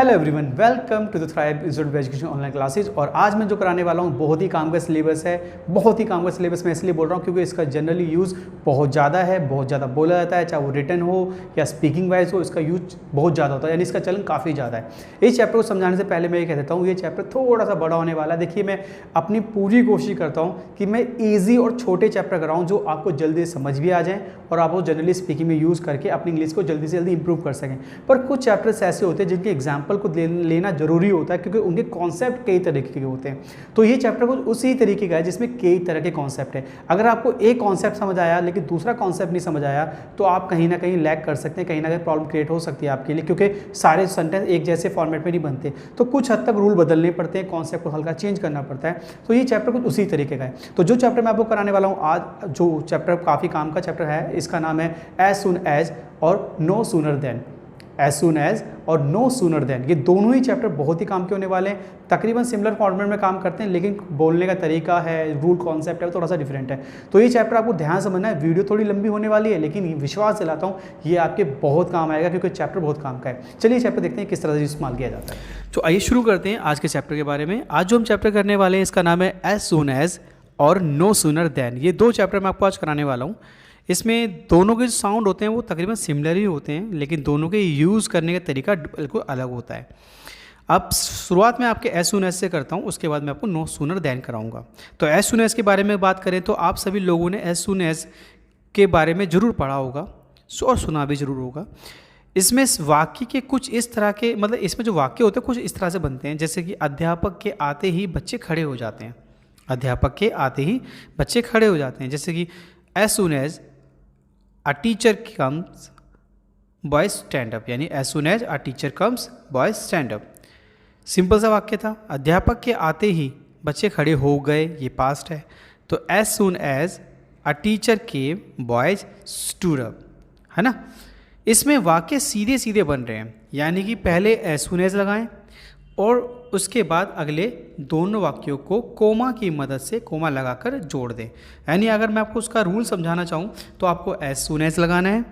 Hello everyone, welcome to the Thrive Institute of Education online classes. और आज मैं जो कराने वाला हूँ बहुत ही काम का सिलेबस है। बहुत ही काम का सिलेबस मैं इसलिए बोल रहा हूँ क्योंकि इसका जनरली यूज़ बहुत ज़्यादा है, बहुत ज़्यादा बोला जाता है, चाहे वो रिटन हो या स्पीकिंग वाइज हो, इसका यूज बहुत ज़्यादा होता है, यानी इसका चलन काफ़ी ज़्यादा है। इस चैप्टर को समझाने से पहले मैं ये कह देता हूँ, ये चैप्टर थोड़ा सा बड़ा होने वाला है। देखिए, मैं अपनी पूरी कोशिश करता हूँ कि मैं ईजी और छोटे चैप्टर कराऊँ जो आपको जल्दी समझ भी आ जाएँ और आप वो जनरली स्पीकिंग में यूज़ करके अपनी इंग्लिश को जल्दी से जल्दी इंप्रूव कर सकें। पर कुछ चैप्टर्स ऐसे होते हैं जिनके एग्जाम्पल को लेना जरूरी होता है क्योंकि उनके कॉन्सेप्ट कई तरीके के होते हैं। तो ये चैप्टर कुछ उसी तरीके का है जिसमें कई तरह के कॉन्सेप्ट है। अगर आपको एक कॉन्सेप्ट समझ आया लेकिन दूसरा कॉन्सेप्ट नहीं समझ आया तो आप कहीं ना कहीं लैग कर सकते हैं, कहीं ना कहीं प्रॉब्लम क्रिएट हो सकती है आपके लिए, क्योंकि सारे सेंटेंस एक जैसे फॉर्मेट में नहीं बनते। तो कुछ हद तक रूल बदलने पड़ते हैं, कॉन्सेप्ट को हल्का चेंज करना पड़ता है। तो ये चैप्टर कुछ उसी तरीके का है। तो जो चैप्टर मैं आपको कराने वाला हूँ आज, जो चैप्टर काफ़ी काम का चैप्टर है, इसका नाम है एज सुन एज और no sooner than. As soon as और नो सूनर देन, ये दोनों ही चैप्टर बहुत ही काम के होने वाले हैं। तकरीबन सिमिलर फॉर्मेट में काम करते हैं, लेकिन बोलने का तरीका है, रूल कॉन्सेप्ट है, थोड़ा सा डिफरेंट है। तो ये चैप्टर आपको ध्यान समझना है। वीडियो थोड़ी लंबी होने वाली है, लेकिन विश्वास दिलाता हूँ ये आपके बहुत काम आएगा क्योंकि चैप्टर बहुत काम का है। चलिए चैप्टर देखते हैं किस तरह से इस्तेमाल किया जाता है। तो आइए शुरू करते हैं आज के चैप्टर के बारे में। आज जो हम चैप्टर करने वाले हैं इसका नाम है एज सुन एज और नो सूनर देन। ये दो चैप्टर मैं आपको आज कराने वाला हूँ। इसमें दोनों के जो साउंड होते हैं वो तकरीबन सिमिलर ही होते हैं, लेकिन दोनों के यूज़ करने का तरीका बिल्कुल अलग होता है। अब शुरुआत में आपके एज सुन एज से करता हूँ, उसके बाद मैं आपको नो सूनर देन कराऊंगा। तो एज सुन एज के बारे में बात करें तो आप सभी लोगों ने एज सुन एज के बारे में ज़रूर पढ़ा होगा और सुना भी ज़रूर होगा। इसमें वाक्य के कुछ इस तरह के, मतलब इसमें जो वाक्य होते हैं कुछ इस तरह से बनते हैं, जैसे कि अध्यापक के आते ही बच्चे खड़े हो जाते हैं। अध्यापक के आते ही बच्चे खड़े हो जाते हैं। जैसे कि as soon as a teacher comes boys stand up, यानी as soon as a teacher comes boys stand up। Simple सा वाक्य था। अध्यापक के आते ही बच्चे खड़े हो गए, ये पास्ट है। तो as soon as a teacher came boys stood up, है ना। इसमें वाक्य सीधे सीधे बन रहे हैं, यानी कि पहले as soon as लगाएं और उसके बाद अगले दोनों वाक्यों को कोमा की मदद से कोमा लगाकर जोड़ दें। यानी अगर मैं आपको उसका रूल समझाना चाहूँ तो आपको एज सुन एज लगाना है,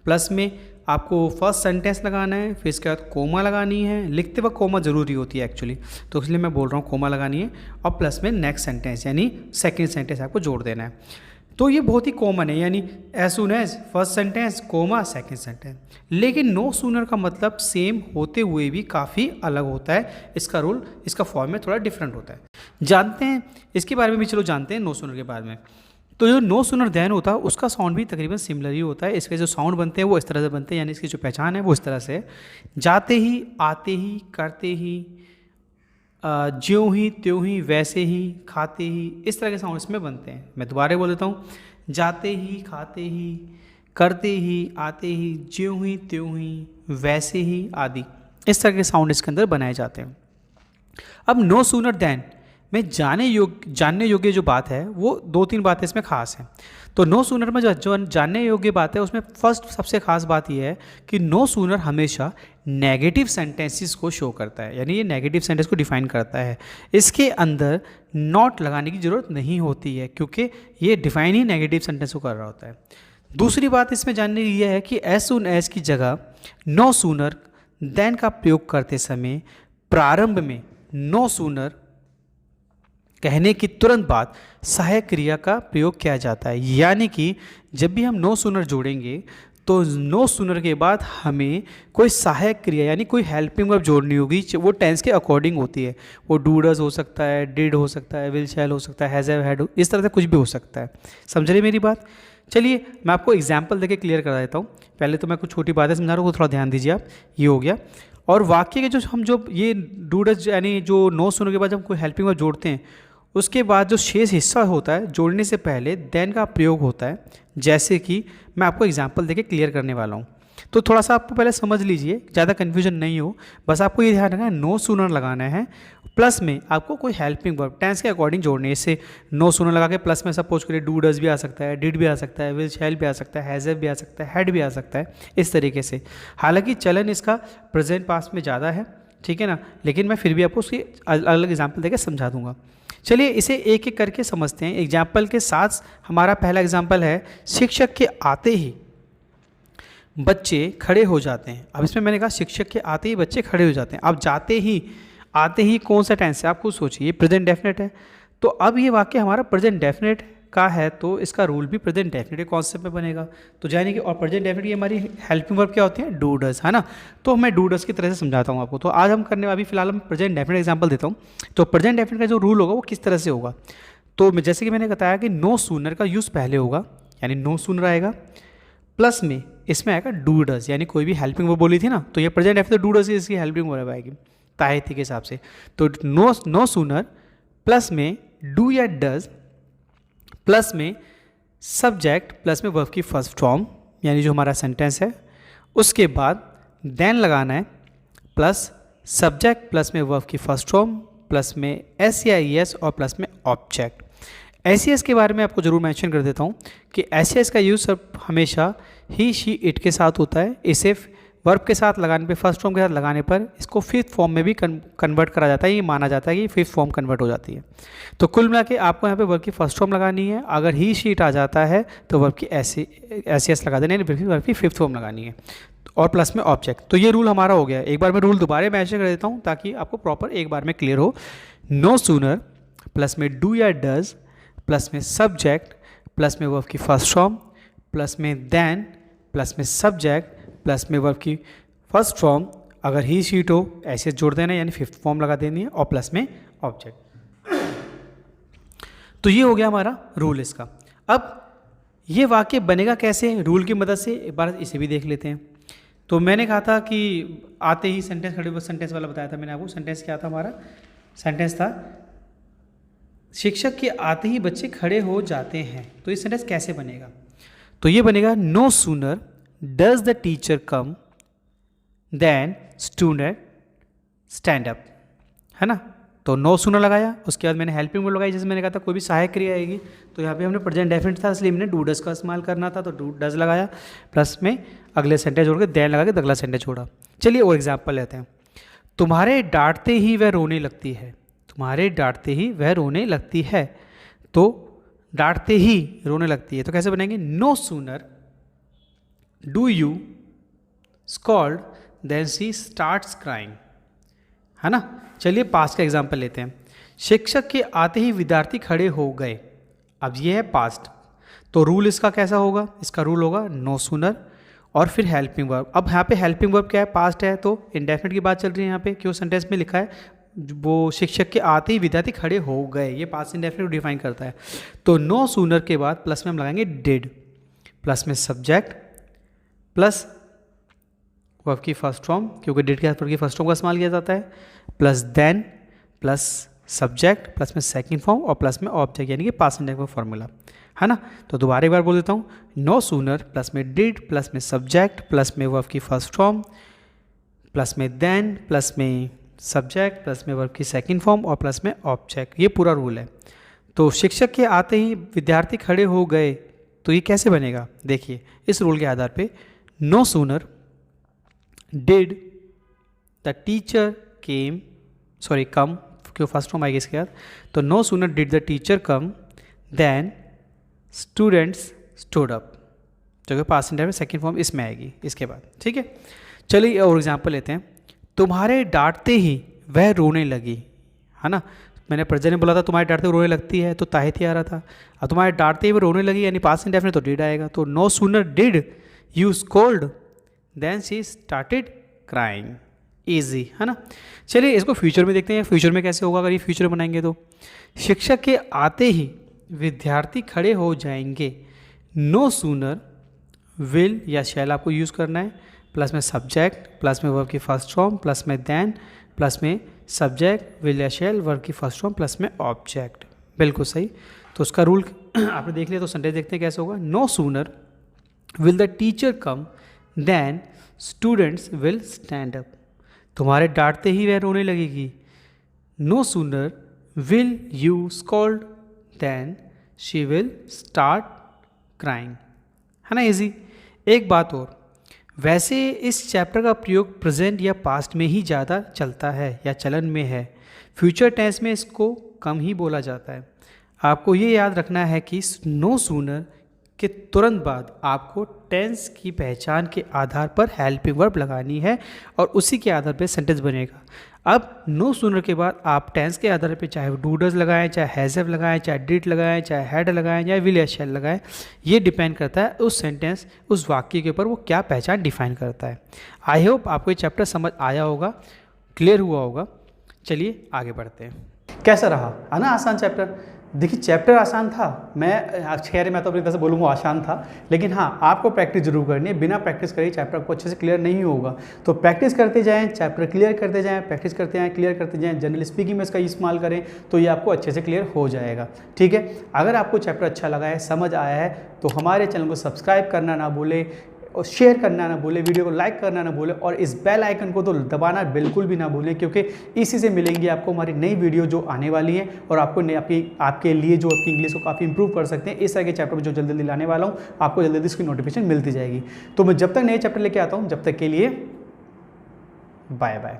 प्लस में आपको फर्स्ट सेंटेंस लगाना है, फिर इसके बाद कोमा लगानी है। लिखते वक्त कोमा ज़रूरी होती है एक्चुअली, तो इसलिए मैं बोल रहा हूँ कोमा लगानी है, और प्लस में नेक्स्ट सेंटेंस यानी सेकेंड सेंटेंस आपको जोड़ देना है। तो ये बहुत ही कॉमन है, यानी as soon as first sentence comma second sentence. लेकिन नो सूनर का मतलब सेम होते हुए भी काफ़ी अलग होता है। इसका रूल, इसका फॉर्मेट थोड़ा डिफरेंट होता है। जानते हैं इसके बारे में भी, चलो जानते हैं नो सूनर के बारे में। तो जो नो सूनर देन होता है उसका साउंड भी तकरीबन सिमिलर ही होता है। इसके जो साउंड बनते हैं वो इस तरह से बनते हैं, यानी इसकी जो पहचान है वो इस तरह से है। जाते ही, आते ही, करते ही, ज्यों ही, त्यों ही, वैसे ही, खाते ही, इस तरह के साउंड इसमें बनते हैं। मैं दोबारा बोल देता हूँ। जाते ही, खाते ही, करते ही, आते ही, ज्यों ही, त्यों ही, वैसे ही आदि, इस तरह के साउंड इसके अंदर बनाए जाते हैं। अब नो सूनर देन में जानने योग्य जो बात है वो दो तीन बातें इसमें खास हैं। तो नो सूनर में जो जानने योग्य बात है उसमें फर्स्ट सबसे खास बात यह है कि नो सूनर हमेशा नेगेटिव सेंटेंसेस को शो करता है, यानी ये नेगेटिव सेंटेंस को डिफाइन करता है। इसके अंदर नॉट लगाने की ज़रूरत नहीं होती है क्योंकि ये डिफाइन ही नेगेटिव सेंटेंस को कर रहा होता है। दूसरी बात इसमें जानने की यह है कि एज सुन एज की जगह नो सूनर देन का प्रयोग करते समय प्रारंभ में नो सूनर कहने की तुरंत बाद सहायक क्रिया का प्रयोग किया जाता है। यानी कि जब भी हम नो सूनर जोड़ेंगे तो नो सूनर के बाद हमें कोई सहायक क्रिया यानी कोई हेल्पिंग वर्ब जोड़नी होगी। वो टेंस के अकॉर्डिंग होती है। वो डू डज हो सकता है, डिड हो सकता है, विल शैल हो सकता है, हैज़ हैव हैड, इस तरह से कुछ भी हो सकता है। समझ रहे मेरी बात। चलिए मैं आपको एग्जाम्पल देके क्लियर करा देता हूँ। पहले तो मैं कुछ छोटी बातें समझा रहा हूँ, थोड़ा ध्यान दीजिए आप। ये हो गया। और वाक्य के जो ये डू डज यानी जो नो सूनर के बाद जब कोई हेल्पिंग वर्ब जोड़ते हैं उसके बाद जो शेष हिस्सा होता है जोड़ने से पहले देन का प्रयोग होता है। जैसे कि मैं आपको एग्जांपल देके क्लियर करने वाला हूँ, तो थोड़ा सा आपको पहले समझ लीजिए, ज़्यादा कन्फ्यूजन नहीं हो। बस आपको ये ध्यान रखना है नो सूनर लगाना है, प्लस में आपको कोई हेल्पिंग वर्ब टेंस के अकॉर्डिंग जोड़ने। इससे नो सूनर लगा के प्लस में सपोज करिए डू डज भी आ सकता है, डिड भी आ सकता है, विल शैल भी आ सकता है, हैज़ हैव भी आ सकता है, हैड भी आ सकता है, इस तरीके से। हालांकि चलन इसका प्रेजेंट पास्ट में ज़्यादा है, ठीक है ना, लेकिन मैं फिर भी आपको उसकी अलग अलग एग्जाम्पल देकर समझा दूंगा। चलिए इसे एक एक करके समझते हैं एग्जाम्पल के साथ। हमारा पहला एग्जाम्पल है शिक्षक के आते ही बच्चे खड़े हो जाते हैं। अब इसमें मैंने कहा शिक्षक के आते ही बच्चे खड़े हो जाते हैं। अब आते ही कौन सा टेंस है, आप खुद सोचिए, ये प्रेजेंट डेफिनेट है। तो अब ये वाक्य हमारा प्रेजेंट डेफिनेट का है, तो इसका रूल भी प्रेजेंट डेफिनेट कॉन्सेप्ट में बनेगा। तो जाने कि और प्रेजेंट डेफिनेट की हमारी हेल्पिंग वर्ब क्या होती है, डू डज, है ना। तो मैं डू डज की तरह से समझाता हूँ आपको। तो आज हम करने अभी फिलहाल हम प्रेजेंट डेफिनेट एग्जाम्पल देता हूँ। तो प्रेजेंट डेफिनेट का जो रूल होगा वो किस तरह से होगा, तो जैसे कि मैंने बताया कि नो सूनर का यूज़ पहले होगा, यानी नो सूनर आएगा, प्लस में इसमें आएगा डू डज, यानी कोई भी हेल्पिंग वर्ब बोली थी ना, तो ये प्रेजेंट डेफिनेट डू डज इसकी हेल्पिंग वर्ब आएगी ताहिती के हिसाब से। तो नो सूनर प्लस में डू या डज, प्लस में सब्जेक्ट, प्लस में वर्ब की फर्स्ट फॉर्म, यानी जो हमारा सेंटेंस है, उसके बाद देन लगाना है, प्लस सब्जेक्ट, प्लस में वर्ब की फर्स्ट फॉर्म, प्लस में एस या एस, और प्लस में ऑब्जेक्ट। एस एस के बारे में आपको जरूर मेंशन कर देता हूँ कि एस एस का यूज़ हमेशा ही शी इट के साथ होता है। इसे वर्ब के साथ लगाने पे, फर्स्ट फॉर्म के साथ लगाने पर इसको फिफ्थ फॉर्म में भी कन्वर्ट करा जाता है। ये माना जाता है कि फिफ्थ फॉर्म कन्वर्ट हो जाती है। तो कुल मिला के आपको यहाँ पे वर्ब की फर्स्ट फॉर्म लगानी है। अगर ही शी इट आ जाता है तो वर्ब की एस लगा देना, यानी वर्ब की फिफ्थ फॉर्म लगानी है, और प्लस में ऑब्जेक्ट। तो ये रूल हमारा हो गया। एक बार मैं रूल दोबारा मेंशन कर देता हूँ ताकि आपको प्रॉपर एक बार में क्लियर हो। नो सूनर प्लस में डू या डज, प्लस में सब्जेक्ट, प्लस में वर्ब की फर्स्ट फॉर्म, प्लस में देन, प्लस में सब्जेक्ट, प्लस में वर्ब की फर्स्ट फॉर्म, अगर ही शीट हो ऐसे जोड़ देना, यानी फिफ्थ फॉर्म लगा देनी है, और प्लस में ऑब्जेक्ट। तो ये हो गया हमारा रूल इसका। अब ये वाक्य बनेगा कैसे, रूल की मदद से, एक बार इसे भी देख लेते हैं। तो मैंने कहा था कि आते ही सेंटेंस खड़े, सेंटेंस वाला बताया था मैंने आपको। सेंटेंस क्या था हमारा, सेंटेंस था शिक्षक के आते ही बच्चे खड़े हो जाते हैं। तो ये सेंटेंस कैसे बनेगा, तो ये बनेगा no sooner does the teacher come than student stand up, है ना। तो नो सूनर लगाया, उसके बाद मैंने हेल्पिंग वर्ब लगाई, जैसे मैंने कहा था कोई भी सहायक क्रिया आएगी। तो यहाँ पे हमने प्रेजेंट डेफिनेट था इसलिए हमने डू डज का इस्तेमाल करना था, तो डू डज लगाया, प्लस में अगले सेंटेंस जोड़ के देन लगा के अगला सेंटेंस छोड़ा। चलिए और एग्जाम्पल लेते हैं। तुम्हारे डांटते ही वह रोने लगती है, तुम्हारे डांटते ही वह रोने लगती है। तो डांटते ही रोने लगती है, तो कैसे बनेंगे, no sooner do you scold than she starts crying, है ना। चलिए पास्ट का एग्जाम्पल लेते हैं। शिक्षक के आते ही विद्यार्थी खड़े हो गए। अब ये है पास्ट, तो रूल इसका कैसा होगा, इसका रूल होगा नो सूनर और फिर हेल्पिंग वर्ब। अब यहाँ पे हेल्पिंग वर्ब क्या है, पास्ट है, तो इंडेफिनिट की बात चल रही है यहाँ पे, क्यों सेंटेंस में लिखा है वो शिक्षक के आते ही विद्यार्थी खड़े हो गए, ये पास्ट इंडेफिनिट डिफाइन करता है। तो नो सूनर के बाद प्लस में हम लगाएंगे डिड, प्लस में सब्जेक्ट, प्लस वर्ब की फर्स्ट फॉर्म, क्योंकि डिड के वर्ब की फर्स्ट फॉर्म का इस्तेमाल किया जाता है, plus than, plus subject, plus में सेकंड फॉर्म, और प्लस में ऑब्जेक्ट, यानी कि पास्ट इंडेफिनिट फॉर्मूला, है ना। तो दोबारा एक बार बोल देता हूँ, नो सूनर प्लस में डिड, प्लस में सब्जेक्ट, प्लस में वर्ब की फर्स्ट फॉर्म, प्लस में देन, प्लस में सब्जेक्ट, प्लस में वर्ब की सेकंड फॉर्म, और प्लस में ऑब्जेक्ट। ये पूरा रूल है। तो शिक्षक के आते ही विद्यार्थी खड़े हो गए, तो ये कैसे बनेगा, देखिए इस रूल के आधार पे, no sooner did the teacher come, क्यों फर्स्ट फॉर्म आएगी इसके बाद, तो no sooner did the teacher come then students stood up, जो कि पास्ट इंडेफिनिट में सेकंड फॉर्म इसमें आएगी इसके बाद, ठीक है। चलिए और एग्जांपल लेते हैं। तुम्हारे डांटते ही वह रोने लगी, है ना। मैंने प्रेजेंट में बोला था तुम्हारे डांटते रोने लगती है, तो ताहिती आ रहा था। अब तुम्हारे डांटते ही वो रोने लगी, यानी पास्ट इंडेफिनिट, तो डिड आएगा। तो no sooner did you scold than she started crying, easy, है ना। चलिए इसको फ्यूचर में देखते हैं, फ्यूचर में कैसे होगा। अगर ये फ्यूचर बनाएंगे तो शिक्षक के आते ही विद्यार्थी खड़े हो जाएंगे। नो सूनर विल या शैल आपको यूज़ करना है, प्लस में सब्जेक्ट, प्लस में वर्ब की फर्स्ट फॉर्म, प्लस में देन, प्लस में सब्जेक्ट विल या शैल, वर्ब की फर्स्ट फॉर्म, प्लस में ऑब्जेक्ट। बिल्कुल सही। तो उसका रूल आपने देख लिया। तो सेंटेंस देखते हैं कैसे होगा। No sooner will the teacher come then students will stand up, तुम्हारे डांटते ही वह रोने लगेगी। No sooner will you scold than she will start crying, है ना, इजी। एक बात और, वैसे इस चैप्टर का प्रयोग प्रेजेंट या पास्ट में ही ज़्यादा चलता है या चलन में है, फ्यूचर टेंस में इसको कम ही बोला जाता है। आपको ये याद रखना है कि नो सूनर के तुरंत बाद आपको टेंस की पहचान के आधार पर हेल्पिंग वर्ब लगानी है और उसी के आधार पर सेंटेंस बनेगा। अब नो सूनर के बाद आप टेंस के आधार पे चाहे डू डज लगाएं, चाहे हैज़ हैव लगाएं, चाहे डिड लगाएं, चाहे हैड लगाएं या विल या शैल लगाएं, ये डिपेंड करता है उस सेंटेंस, उस वाक्य के ऊपर वो क्या पहचान डिफाइन करता है। आई होप आपको ये चैप्टर समझ आया होगा, क्लियर हुआ होगा। चलिए आगे बढ़ते हैं। कैसा रहा, है ना आसान चैप्टर? देखिए चैप्टर आसान था, मैं तो अपनी तरह से बोलूँगा आसान था, लेकिन हाँ आपको प्रैक्टिस जरूर करनी है। बिना प्रैक्टिस करे चैप्टर आपको अच्छे से क्लियर नहीं होगा। तो प्रैक्टिस करते जाएं, चैप्टर क्लियर करते जाएं, प्रैक्टिस करते जाएं, क्लियर करते जाएं, जनरल स्पीकिंग में इसका इस्तेमाल करें तो ये आपको अच्छे से क्लियर हो जाएगा। ठीक है, अगर आपको चैप्टर अच्छा लगा है, समझ आया है, तो हमारे चैनल को सब्सक्राइब करना ना भूले और शेयर करना ना भूलें, वीडियो को लाइक करना ना भूलें और इस बेल आइकन को तो दबाना बिल्कुल भी ना भूलें, क्योंकि इसी से मिलेंगी आपको हमारी नई वीडियो जो आने वाली है और आपको आपके लिए जो आपकी इंग्लिश को काफ़ी इंप्रूव कर सकते हैं। इस तरह के चैप्टर में जो जल्दी जल्दी लाने वाला हूँ आपको जल्दी जल्दी इसकी नोटिफिकेशन मिलती जाएगी। तो मैं जब तक नए चैप्टर लेके आता हूँ, जब तक के लिए बाय बाय।